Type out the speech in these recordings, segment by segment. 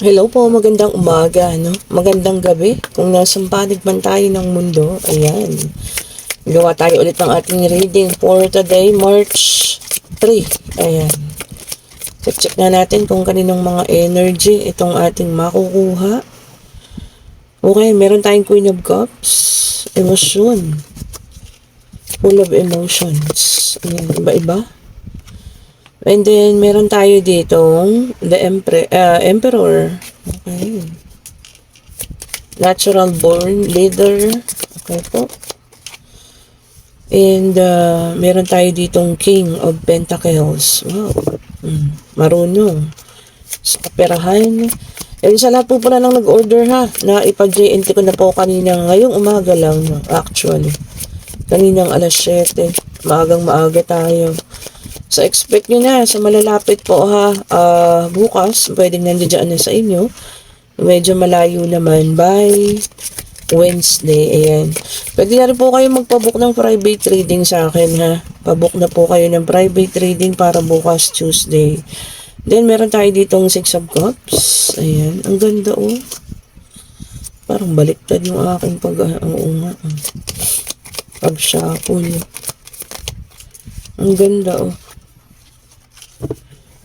Hello po, magandang umaga, no? Magandang gabi. Kung nasang panig man tayo ng mundo, ayan. Gawa tayo ulit ng ating reading for today, March 3. Ayan. Check na natin kung kaninong mga energy itong ating makukuha. Okay, meron tayong Queen of Cups. Emosyon. Full of emotions. Ayan, iba-iba. And then, meron tayo ditong the Emperor. Okay. Natural born leader. Okay po. And, meron tayo ditong King of Pentacles. Wow. Marunong. Sa kaperahan. And sa lahat po pala lang nag-order ha, na ipag-JNT ko na po kanina ngayong umaga lang. No? Actually. Kaninang alas 7. Maagang-maaga tayo. So, expect nyo na sa malalapit po ha. Bukas, pwedeng nandiyan na sa inyo. Medyo malayo naman by Wednesday. Ayan. Pwede na rin po kayo magpabook ng private reading sa akin ha. Pabook na po kayo ng private reading para bukas Tuesday. Then, meron tayo ditong 6 of Cups. Ayan. Ang ganda oh. Parang baliktad yung aking pag-shuffle. Ang ganda oh.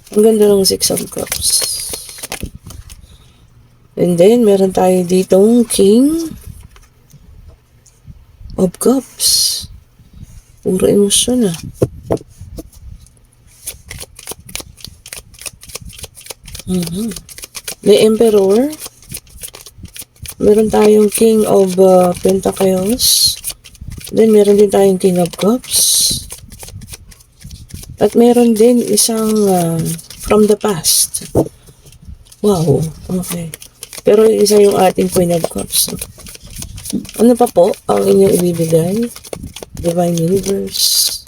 Ang ganda ng 6 of Cups. And then, meron tayo ditong King of Cups. Puro emosyon ah. The Emperor. Meron tayong King of Pentacles. Then, meron din tayong King of Cups. At meron din isang from the past. Wow. Okay. Pero isa yung ating Queen of Cups. Ano pa po ang inyong ibibigay? Divine Universe.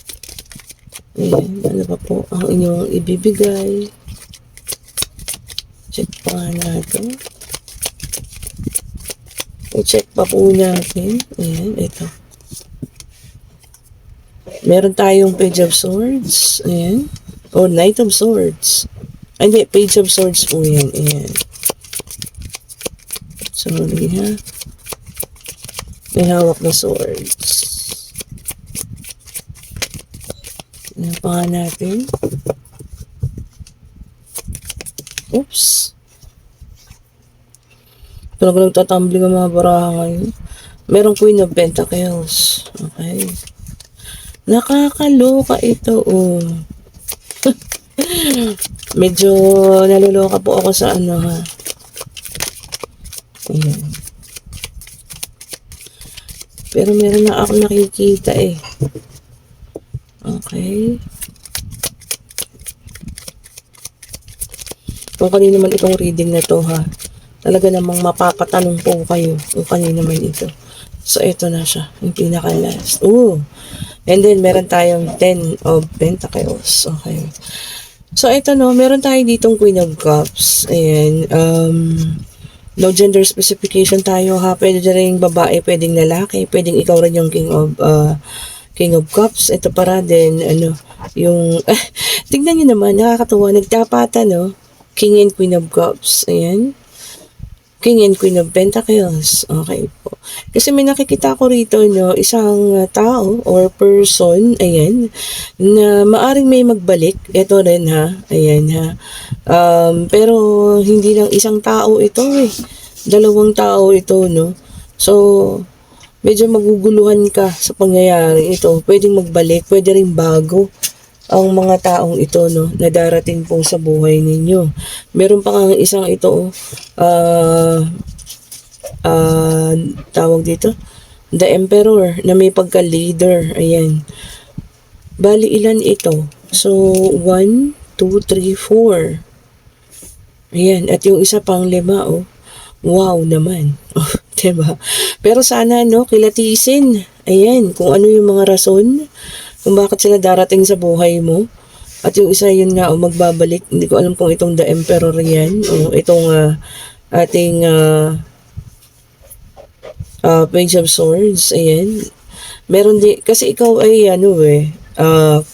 Ayan. Ano pa po ang inyong ibibigay? Check pa natin. I-check pa po natin. Ayan. Ito. Meron tayong Page of Swords. Ayan. O, Knight of Swords. Ay, hindi. Page of Swords po yan. Ayan. Sorry ha. May hawak na swords. Ayan pa natin. Oops. Talaga nagtatumbling ang mga baraha ngayon. Merong Queen of Pentacles. Okay. Nakakaloka ito, oh. Medyo naluloka po ako sa ano, ha. Ayan. Pero meron na ako nakikita, eh. Okay. Kung kanino man itong reading na to, ha. Talaga namang mapapatanong po kayo kung kanino man ito. So, ito na siya. Yung pinaka-last. Ooh. And then, meron tayong 10 of Pentacles. Okay. So, ito no, meron tayo ditong Queen of Cups. Ayan. No gender specification tayo ha. Pwede rin babae, pwedeng lalaki. Pwedeng ikaw rin yung King of Cups. Ito para din, ano, yung, tignan nyo naman, nakakatuwa. Nagtapatan, no? King and Queen of Cups. Ayan. King and Queen of Pentacles. Okay po. Kasi may nakikita ko rito, no, isang tao or person, ayan, na maaring may magbalik. Ito rin ha. Ayan ha. Pero hindi lang isang tao ito eh. Dalawang tao ito, no. So, medyo maguguluhan ka sa pangyayari ito. Pwedeng magbalik, pwede rin bago ang mga taong ito, no, na darating po sa buhay ninyo. Meron pa nga isang ito, tawag dito, the Emperor, na may pagka-leader. Ayan. Bali, ilan ito? So, 1, 2, 3, 4. Ayan. At yung isa pang 5, oh. Wow naman. Oh, diba? Pero sana, no, kilatisin. Ayan. Kung ano yung mga rason kung bakit sila darating sa buhay mo. At yung isa yun nga, magbabalik. Hindi ko alam kung itong the Emperor yan. O itong ating Page of Swords. Ayan. Meron din, kasi ikaw ay ano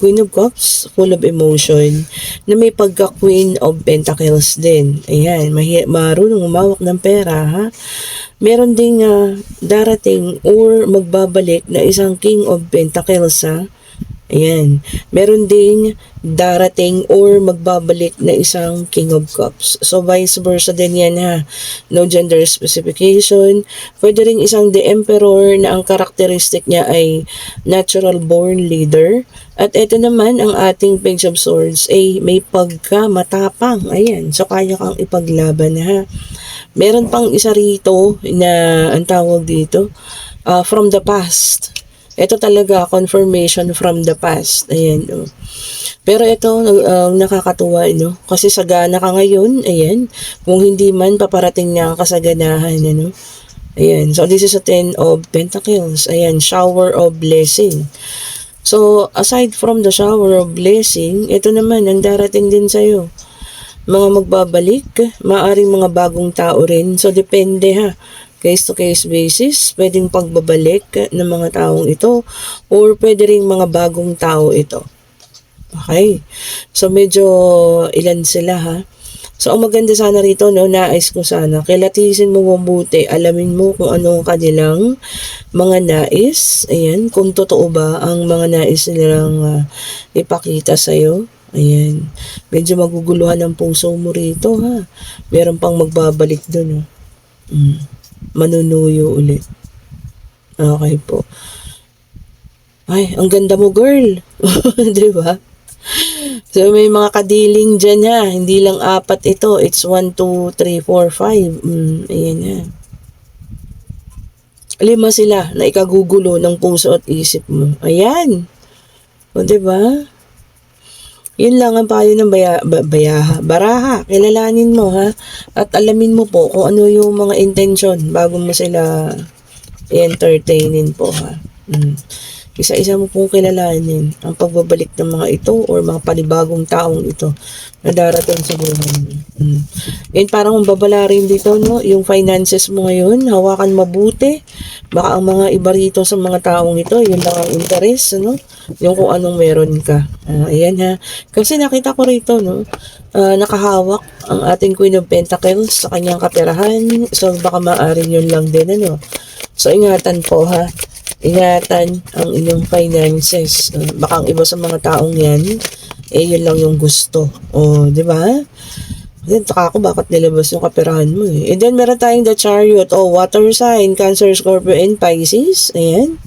Queen of Cups, full of emotion, na may pagka-Queen of Pentacles din. Ayan, marunong umawak ng pera, ha? Meron ding darating or magbabalik na isang King of Pentacles, ha? Ayan. Meron ding darating or magbabalik na isang King of Cups. So, vice versa din yan, ha. No gender specification. Pwede rin isang The Emperor na ang karakteristik niya ay natural born leader. At ito naman, ang ating Page of Swords ay may pagka-matapang. Ayan. So, kaya kang ipaglaban, ha. Meron pang isa rito na ang tawag dito, from the past. Ito talaga, confirmation from the past. Ayan, oh. Pero ito, nakakatuwa, no? Kasi sagana ka ngayon, ayan. Kung hindi man, paparating na ang kasaganahan, ano? Ayan, so this is a 10 of Pentacles. Ayan, shower of blessing. So, aside from the shower of blessing, ito naman, ang darating din sa'yo. Mga magbabalik, maaring mga bagong tao rin. So, depende, ha. Case-to-case basis, pwedeng pagbabalik ng mga taong ito or pwede rin mga bagong tao ito. Okay? So, medyo ilan sila, ha? So, ang maganda sana rito, no, nais ko sana, kilatisin mo mabuti, alamin mo kung ano kanilang mga nais. Ayan, kung totoo ba ang mga nais nilang ipakita sa'yo. Ayan, medyo maguguluhan ang puso mo rito, ha? Meron pang magbabalik dun, oh. Manunuyo ulit. Okay po. Ay, ang ganda mo, girl. Di ba? So, may mga kadiling dyan, ha. Hindi lang 4 ito. It's 1, 2, 3, 4, 5. Ayan, ha. 5 sila na ikagugulo ng puso at isip mo. Ayan. O, di ba? Yun lang ang payo ng baraha. Kilalanin mo, ha? At alamin mo po kung ano yung mga intention bago mo sila i-entertainin po, ha? Isa-isa mo pong kilalanin ang pagbabalik ng mga ito or mga panibagong taong ito na darating sa buhay mo. And parang babala rin dito, no? Yung finances mo ngayon, hawakan mabuti. Baka ang mga iba rito sa mga taong ito, yun lang ang interest, no? Yung kung anong meron ka. Ayan, ha. Kasi nakita ko rito, no? Nakahawak ang ating Queen of Pentacles sa kanyang kaperahan. So, baka maaaring yun lang din, ano? So, ingatan po, ha. Ingatan ang inyong finances. Baka ang iba sa mga taong yan, yun lang yung gusto. O, di ba? Then, taka ako bakit nilabas yung kaperahan mo, eh. And then, meron tayong the Chariot. Water sign, Cancer, Scorpio, and Pisces. Ayan.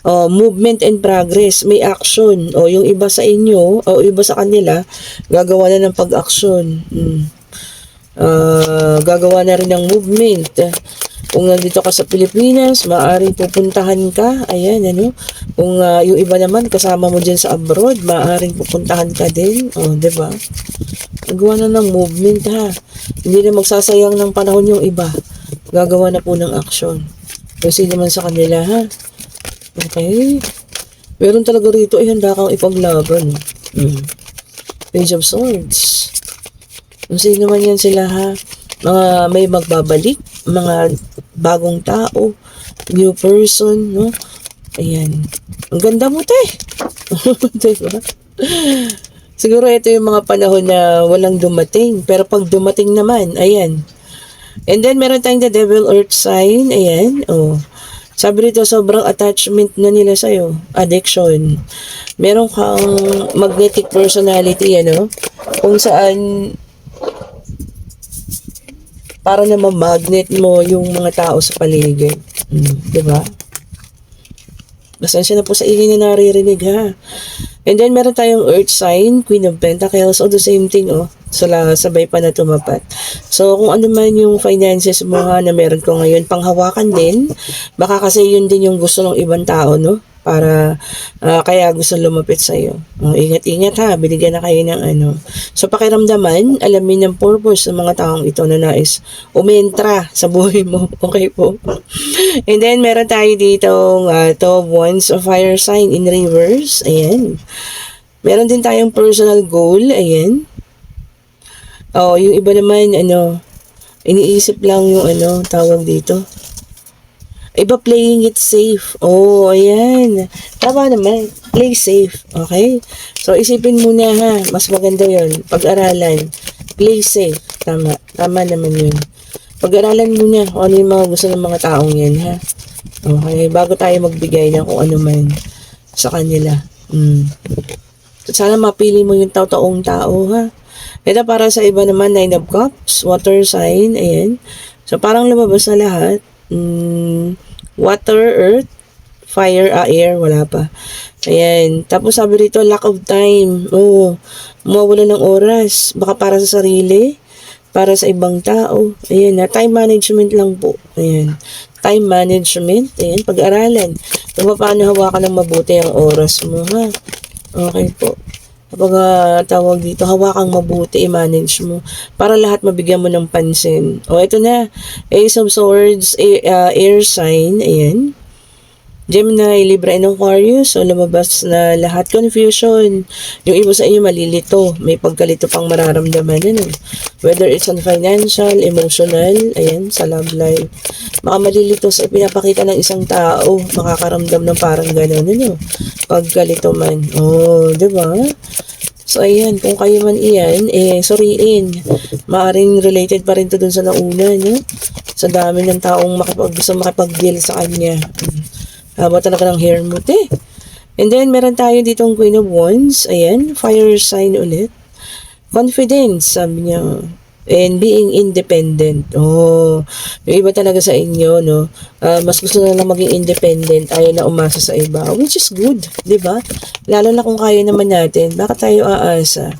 Movement and progress. May action. Yung iba sa inyo, iba sa kanila, gagawa na ng pag-action. Gagawa na rin ng movement. Kung nandito ka sa Pilipinas, maaaring pupuntahan ka. Ayan, ano. Kung yung iba naman, kasama mo dyan sa abroad, maaaring pupuntahan ka din. Diba? Nagawa na ng movement, ha. Hindi na magsasayang ng panahon yung iba. Gagawa na po ng action. Kasi naman sa kanila, ha. Okay. Meron talaga rito, handa kang ipaglaban. Page of Swords. Kung sino man yan sila, ha. Mga may magbabalik, mga bagong tao, new person, no? Ayan. Ang ganda mo, te. Diba? Siguro ito yung mga panahon na walang dumating. Pero pag dumating naman, ayan. And then, meron tayong the Devil Earth sign. Ayan. Sabi rito, sobrang attachment na nila sa'yo. Addiction. Meron kang magnetic personality, ano? Kung saan para na ma-magnet mo yung mga tao sa paligid. Diba? Pasensya na po sa ingay na naririnig, ha. And then, meron tayong Earth sign, Queen of Pentacles, the same thing, sabay pa na tumapat. So, kung ano man yung finances mo, ha, na meron ko ngayon, panghawakan din, baka kasi yun din yung gusto ng ibang tao, no? Para, kaya gusto lumapit sa'yo. Ingat-ingat, ha, binigyan na kayo ng ano. So, pakiramdaman, alamin ang purpose ng mga taong ito na nais umentra sa buhay mo. Okay po? And then, meron tayo ditong 12 Wands of Fire sign in reverse. Ayan. Meron din tayong personal goal. Ayan. Yung iba naman, iniisip lang yung tawag dito. Iba playing it safe. Oh, ayan. Tama naman. Play safe. Okay? So, isipin mo na ha. Mas maganda yon. Pag-aralan. Play safe. Tama. Tama naman yun. Pag-aralan mo na kung ano yung mga gusto ng mga taong yan ha. Okay? Bago tayo magbigay ng kung ano man sa kanila. So, sana mapili mo yung taong tao ha. Ito para sa iba naman, 9 of Cups, water sign, ayan. So, parang lumabas na lahat. Water, earth, fire, air, wala pa. Ayan. Tapos sabi rito, lack of time. Oh, mawawala ng oras. Baka para sa sarili, para sa ibang tao. Ayan na, time management lang po. Ayan. Time management, ayan, pag-aralan. Kung paano hawakan ng mabuti ang oras mo, ha? Okay po. Kapag tawag dito, hawakang mabuti, i-manage mo. Para lahat mabigyan mo ng pansin. O, ito na. Ace of Swords, air sign. Ayan. Gemini, Libra, and Aquarius. So, lumabas na lahat. Confusion. Yung iba sa inyo malilito. May pagkalito pang mararamdaman. Ano? Whether it's on financial, emotional, ayan, sa love life. Baka malilito sa pinapakita ng isang tao. Makakaramdam ng parang gano'n. Ano? Pagkalito man. Oh, diba? So, ayan, kung kayo man iyan, suriin. Maaring related pa rin to dun sa nauna, no? Sa dami ng taong gusto makipag-deal sa kanya. Haba talaga ng hair mo, te. And then, meron tayo ditong Queen of Wands. Ayan, fire sign ulit. Confidence, sabi niya. And being independent. Oh, yung iba talaga sa inyo, no? Mas gusto na lang maging independent, ayaw na umasa sa iba, which is good, di ba? Lalo na kung kaya naman natin, bakit tayo aasa?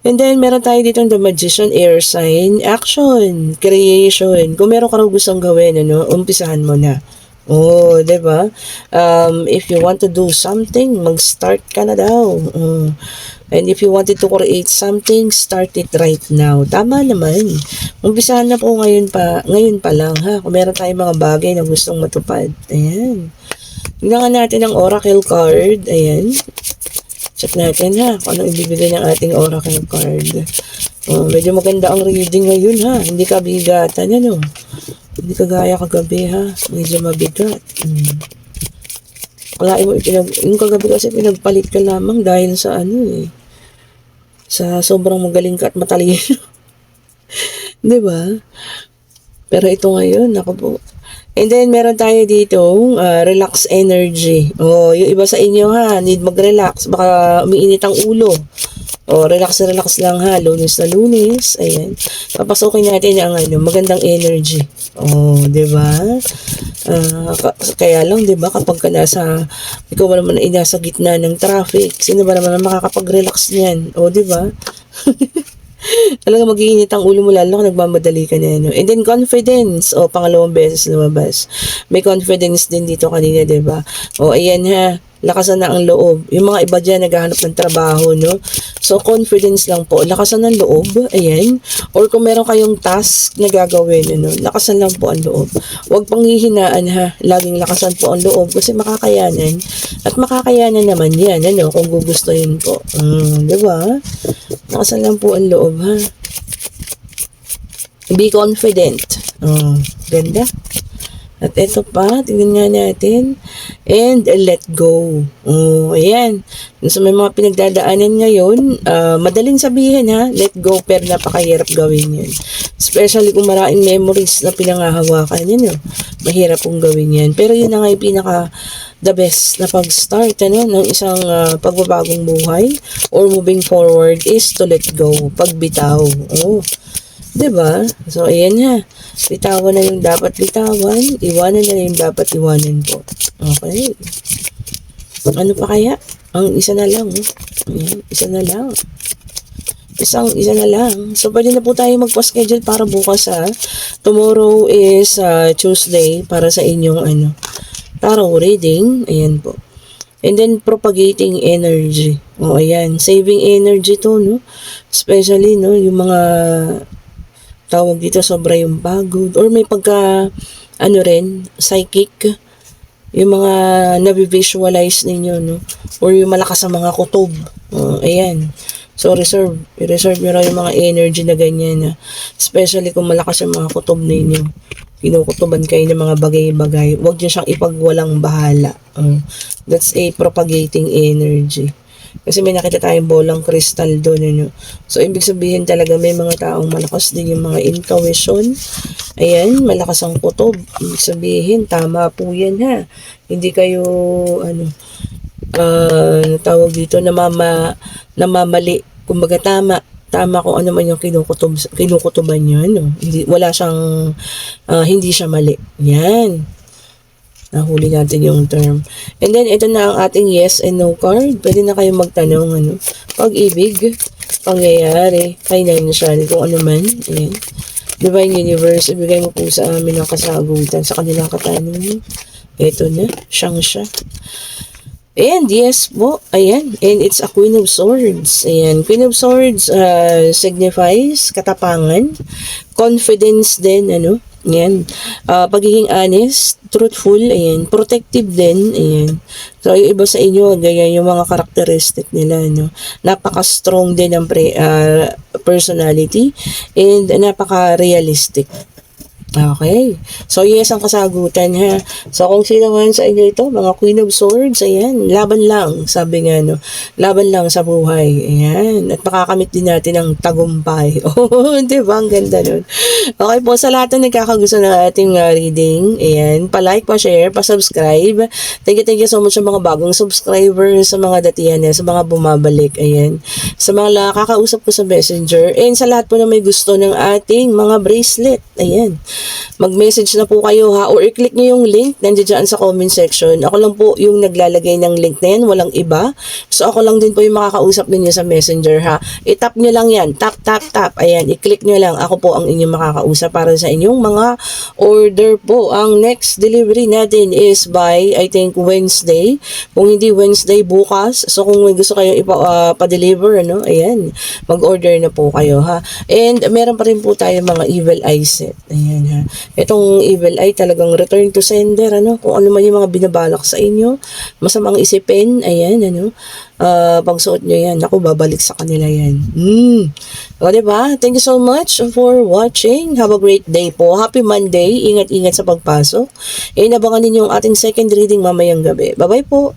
And then, meron tayo dito the Magician, air sign, action, creation. Kung meron ka rin gustong gawin, ano, umpisahan mo na. Oh, di ba? If you want to do something, mag-start ka na daw. And if you wanted to create something, start it right now. Tama naman. Umpisahan na po ngayon pa lang ha. Kung meron tayong mga bagay na gustong matupad. Ayan. Tingnan natin ang oracle card. Ayan. Check natin ha. Kung anong ibibigay ng ating oracle card. Oh, medyo maganda ang reading ngayon ha. Hindi ka bigatan. Ano? Hindi kagaya kagabi ha. Medyo mabigat. Kalain mo, yung kagabi kasi pinagpalit ka lamang dahil sa sa sobrang magaling ka at matalino. Di ba? Pero ito ngayon, ako po. And then, meron tayo dito, relax energy. Oh, yung iba sa inyo ha, need mag-relax. Baka umiinit ang ulo. Oh, relax lang ha. Lunes na lunes. Ayan. Papasokin natin ang magandang energy. Oh, di ba? Kaya lang, di ba, kapag ka ikaw ba naman ay nasa gitna ng traffic, sino ba naman ang makakapag-relax niyan? Oh, di ba? Talaga mag-iinit ang ulo mo lalo kung nagmamadali ka na. And then confidence. O, pangalawang beses lumabas. May confidence din dito kanina, diba? O, ayan ha. Lakasan na ang loob. Yung mga iba dyan naghahanap ng trabaho, no? So, confidence lang po. Lakasan ng loob. Ayan. Or kung meron kayong task na gagawin, ano, lakasan lang po ang loob. Huwag panghihinaan, ha? Laging lakasan po ang loob kasi makakayanan. At makakayanan naman yan, ano, kung gugustuhin po. Diba? Lakasan lang po ang loob, ha? Be confident. Ganda. At ito pa, tingnan nga natin. And let go. Ayan. So may mga pinagdadaanan ngayon, madaling sabihin ha, let go, pero napakahirap gawin yun. Especially kung maraming memories na pinangahawakan yun. Mahirap kong gawin yan. Pero yun na nga yung the best na pag-start ng isang pagbabagong buhay or moving forward is to let go. Pagbitaw. Diba? So, ayan ha. Bitawan na yung dapat bitawan. Iwanan na yung dapat iwanan po. Okay. Ano pa kaya? Ang isa na lang. Ayan, isa na lang. Isa na lang. So, pwede na po tayo magpa-schedule para bukas ha. Tomorrow is Tuesday para sa inyong tarot reading. Ayan po. And then, propagating energy. Ayan. Saving energy to, no? Especially, no? Yung mga tawag dito, sobra yung pagod. Or may psychic. Yung mga nabivisualize ninyo, no? Or yung malakas sa mga kutob. Ayan. So, i-reserve nyo lang yung mga energy na ganyan. Especially kung malakas yung mga kutob ninyo. kinukutuban kayo ng mga bagay-bagay, huwag niyo siyang ipagwalang bahala. That's a propagating energy. Kasi may nakita tayong bolang kristal doon. Ano? So, ibig sabihin talaga may mga taong malakas din yung mga intuition. Ayan, malakas ang kutob. Ibig sabihin, tama po yan ha. Hindi kayo, tawag dito, namamali. Kumbaga tama kung ano man yung kinukutuban nyo. Wala siyang, hindi siya mali. Yan. Nahuli natin yung term. And then, ito na ang ating yes and no card. Pwede na kayong magtanong, pag-ibig, pangyayari, financial, kung ano man. Ayan. Divine Universe, ibigay mo po sa amin ang kasagutan sa kanilang katanungan. Ito na, siyang siya. And yes po, ayan. And it's a Queen of Swords. Ayan, Queen of Swords signifies katapangan, confidence din, Ayan. Pagiging honest, truthful, ayan. Protective din, ayan. So, yung iba sa inyo, ganyan yung mga karakteristik nila, Napaka-strong din ng personality and napaka-realistic. Okay. So, yes, ang kasagutan, ha. So, kung sino man sa inyo ito, mga Queen of Swords, ayan, laban lang, sabi nga, laban lang sa buhay, ayan. At makakamit din natin ang tagumpay. Oh, diba? Ang ganda nun. Okay po, sa lahat na nagkakagusto ng ating reading, ayan, pa-like, pa-share, pa-subscribe. Thank you so much sa mga bagong subscribers, sa mga datihan, sa mga bumabalik, ayan. Sa mga kakausap ko sa Messenger, and sa lahat po na may gusto ng ating mga bracelet, ayan. Mag-message na po kayo ha, or i-click nyo yung link nandiyan dyan sa comment section. Ako lang po yung naglalagay ng link na yan, walang iba. So ako lang din po yung makakausap ninyo sa Messenger ha. I-tap nyo lang yan, tap. Ayan, i-click nyo lang. Ako po ang inyong makakausap para sa inyong mga order po. Ang next delivery natin is by, I think, Wednesday. Kung hindi Wednesday, bukas. So kung may gusto kayo pa-deliver, ayan, mag-order na po kayo ha. And meron pa rin po tayo mga evil eye set. Ayan ha. Itong evil eye talagang return to sender, kung ano man yung mga binabalak sa inyo, masamang isipin, ayan, pagsuot nyo yan, ako, babalik sa kanila yan. O, diba? Thank you so much for watching. Have a great day po. Happy Monday. Ingat-ingat sa pagpasok. Inabangan ninyo ang ating second reading mamayang gabi. Bye-bye po.